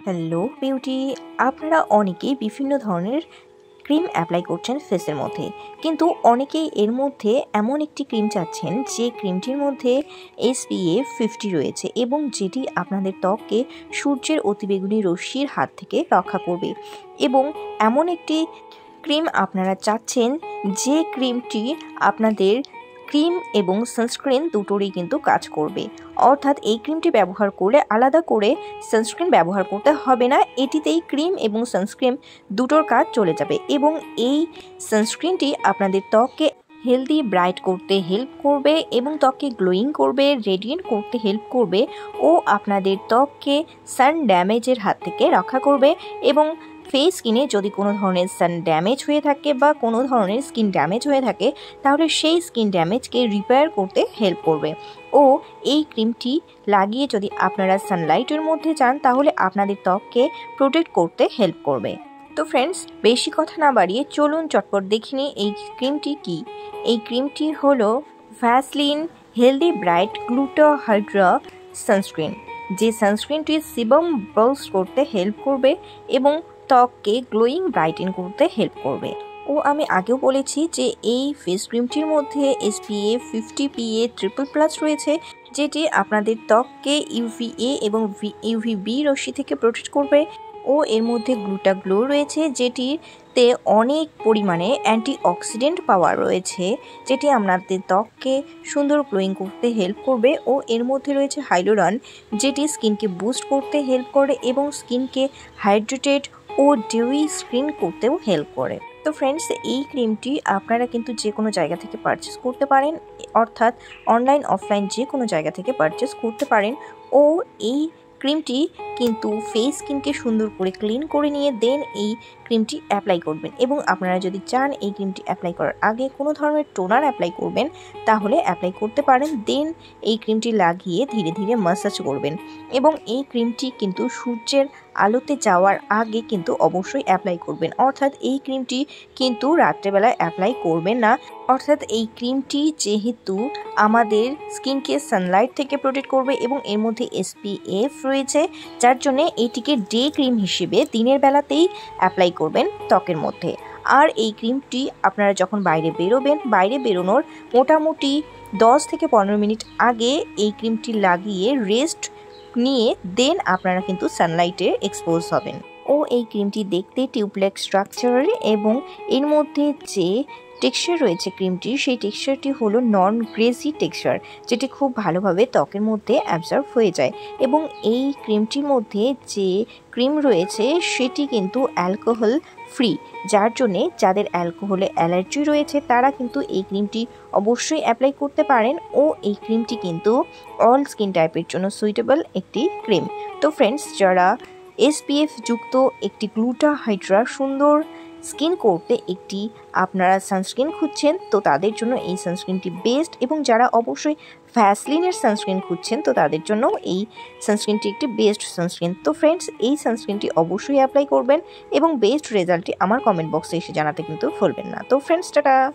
Hello beauty, আপনারা অনেকেই বিভিন্ন ধরনের ক্রিম অ্যাপ্লাই করছেন ফেসের মধ্যে, কিন্তু অনেকেই এর মধ্যে এমন একটি ক্রিম চাচ্ছেন যে ক্রিমটির মধ্যে SPF 50 রয়েছে এবং যেটি আপনাদের ত্বককে সূর্যের অতিবেগুনি রশ্মির হাত থেকে রক্ষা করবে। এবং এমন একটি ক্রিম আপনারা চাচ্ছেন যে ক্রিমটি আপনাদের ক্রিম এবং সানস্ক্রিন দুটোরই কিন্তু কাজ করবে। অর্থাৎ এই ক্রিমটি ব্যবহার করলে আলাদা করে সানস্ক্রিন ব্যবহার করতে হবে না, এটিতেই ক্রিম এবং সানস্ক্রিন দুটোর কাজ চলে যাবে। এবং এই সানস্ক্রিনটি আপনাদের ত্বককে হেলদি ব্রাইট করতে হেল্প করবে এবং ত্বককে গ্লোয়িং করবে, রেডিয়েন্ট করতে হেল্প করবে ও আপনাদের ত্বককে সান ড্যামেজের হাত থেকে রক্ষা করবে। এবং ফেস স্কিনে যদি কোনো ধরনের সান ড্যামেজ হয়ে থাকে বা কোনো ধরনের স্কিন ড্যামেজ হয়ে থাকে, তাহলে সেই স্কিন ড্যামেজকে রিপেয়ার করতে হেল্প করবে। ও এই ক্রিমটি লাগিয়ে যদি আপনারা সানলাইটের মধ্যে যান, তাহলে আপনাদের ত্বককে প্রোটেক্ট করতে হেল্প করবে। তো ফ্রেন্ডস, বেশি কথা না বাড়িয়ে চলুন চটপট দেখে নিই এই ক্রিমটি কি। এই ক্রিমটি হলো Vaseline healthy bright গ্লুটা Hydra sunscreen, যে সানস্ক্রিনটি সিবাম বুস্ট করতে হেল্প করবে এবং ত্বককে গ্লোয়িং ব্রাইটেন করতে হেল্প করবে। ও আমি আগেও বলেছি যে এই ফেস ক্রিমটির মধ্যে SPF 50 PA ট্রিপল+ রয়েছে, যেটি আপনাদের ত্বককে UVA এবং UVB রশ্মি থেকে প্রোটেক্ট করবে। ও এর মধ্যে গ্লুটা গ্লো রয়েছে, যেটিতে অনেক পরিমাণে অ্যান্টিঅক্সিডেন্ট পাওয়ার রয়েছে, যেটি আপনাদের ত্বককে সুন্দর গ্লোয়িং করতে হেল্প করবে। ও এর মধ্যে রয়েছে হাইলোরন, যেটি স্কিনকে বুস্ট করতে হেল্প করে এবং স্কিনকে হাইড্রেটেড ও ডিউই স্কিন করতেও হেল্প করে। তো ফ্রেন্ডস, এই ক্রিমটি আপনারা কিন্তু যে কোনো জায়গা থেকে পারচেস করতে পারেন, অর্থাৎ অনলাইন অফলাইন যে কোনো জায়গা থেকে পারচেস করতে পারেন। ও এই ক্রিমটি কিন্তু ফেস স্কিনকে সুন্দর করে ক্লিন করে নিয়ে দেন এই ক্রিমটি অ্যাপ্লাই করবেন। এবং আপনারা যদি চান এই ক্রিমটি অ্যাপ্লাই করার আগে কোনো ধরনের টোনার অ্যাপ্লাই করবেন, তাহলে অ্যাপ্লাই করতে পারেন। দেন এই ক্রিমটি লাগিয়ে ধীরে ধীরে ম্যাসাজ করবেন। এবং এই ক্রিমটি কিন্তু সূর্যের আলোতে যাওয়ার আগে কিন্তু অবশ্যই অ্যাপ্লাই করবেন, অর্থাৎ এই ক্রিমটি কিন্তু রাত্রেবেলায় অ্যাপ্লাই করবেন না। অর্থাৎ এই ক্রিমটি যেহেতু আমাদের স্কিনকে সানলাইট থেকে প্রোটেক্ট করবে এবং এর মধ্যে SPF রয়েছে, যার জন্য এটিকে ডে ক্রিম হিসেবে দিনের বেলাতেই অ্যাপ্লাই করবেন ত্বকের মধ্যে। আর এই ক্রিমটি আপনারা যখন বাইরে বেরোবেন, বাইরে বেরোনোর মোটামুটি 10 থেকে 15 মিনিট আগে এই ক্রিমটি লাগিয়ে রেস্ট নিয়ে দেন আপনারা কিন্তু সানলাইটে এক্সপোজ হবেন। ও এই ক্রিমটি দেখতে টিউবলাইক স্ট্রাকচারের এবং এর মধ্যে যে টেক্সচার রয়েছে ক্রিমটির, সেই টেক্সচারটি হলো নন গ্রেজি টেক্সচার, যেটি খুব ভালোভাবে ত্বকের মধ্যে অ্যাবজর্ব হয়ে যায়। এবং এই ক্রিমটির মধ্যে যে ক্রিম রয়েছে সেটি কিন্তু অ্যালকোহল ফ্রি, যার জন্যে যাদের অ্যালকোহলে অ্যালার্জি রয়েছে তারা কিন্তু এই ক্রিমটি অবশ্যই অ্যাপ্লাই করতে পারেন। ও এই ক্রিমটি কিন্তু অল স্কিন টাইপের জন্য সুইটেবল একটি ক্রিম। তো ফ্রেন্ডস, যারা SPF যুক্ত একটি গ্লুটা হাইড্রা সুন্দর স্কিন করতে একটি আপনারা সানস্ক্রিন খুঁজছেন, তো তাদের জন্য এই সানস্ক্রিনটি বেস্ট। এবং যারা অবশ্যই ভ্যাসলিনের সানস্ক্রিন খুঁজছেন, তো তাদের জন্য এই সানস্ক্রিনটি একটি বেস্ট সানস্ক্রিন। তো ফ্রেন্ডস, এই সানস্ক্রিনটি অবশ্যই অ্যাপ্লাই করবেন এবং বেস্ট রেজাল্টটি আমার কমেন্ট বক্সে এসে জানাতে কিন্তু ভুলবেন না। তো ফ্রেন্ডস, টাটা।